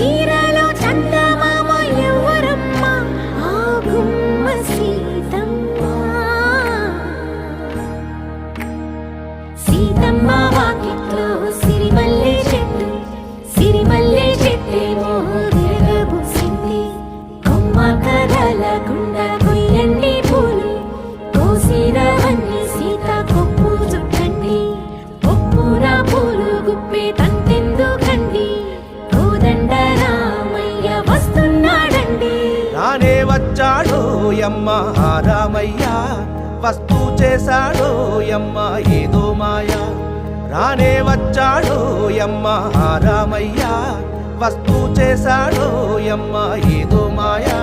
చీరలో చందమామ ఎవరమ్మ ఆ గుమ్మ సీతమ్మ సీతమ్మ వాకిట్లో సిరిమల్లె చెట్టు సిరిమల్లె చెట్టేమో విరగబూసింది కొమ్మ కదలకుండా కొయ్యండి పూలు కోసిరవన్నీ సీత కొప్పు చుట్టండి ఒప్పున పూలు గుప్పే తంతెందుకండి కోదండ రామయ్య వస్తున్నాడండి రానే వచ్చాడో యమ్మ ఆ రామయ్య వస్తూ చేశాడో యమ్మ ఏదో మాయా రానే వచ్చాడో యమ్మ ఆ రామయ్య వస్తూ చేశాడో యమ్మ ఏదో మాయా